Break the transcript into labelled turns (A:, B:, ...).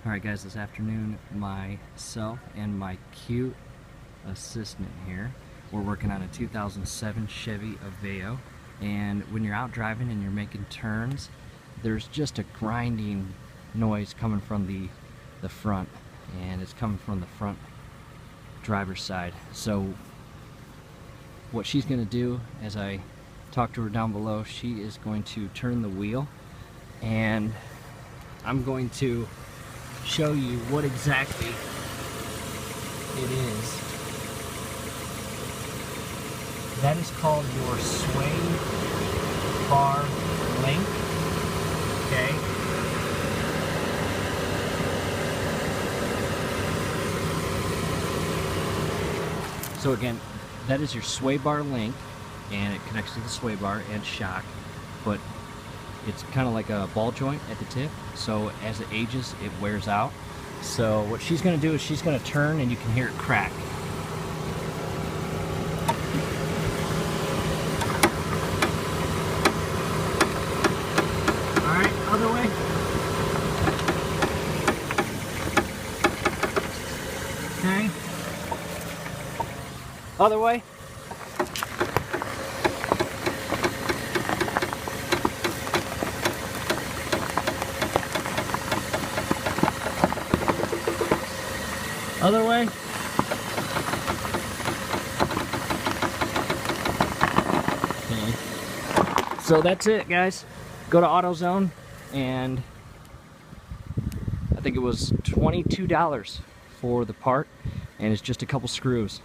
A: Alright guys, this afternoon myself and my cute assistant here, we're working on a 2007 Chevy Aveo, and when you're out driving and you're making turns, there's just a grinding noise coming from the front, and it's coming from the front driver's side. So what she's going to do, as I talk to her down below, she is going to turn the wheel, and I'm going to show you what exactly it is. That is called your sway bar link. Okay. So again, that is your sway bar link, and it connects to the sway bar and shock, but it's kind of like a ball joint at the tip, so as it ages, it wears out. So what she's going to do is she's going to turn, and you can hear it crack. Alright, other way. Okay. Other way. Other way. Okay. So that's it, guys. Go to AutoZone, and I think it was $22 for the part, and it's just a couple screws.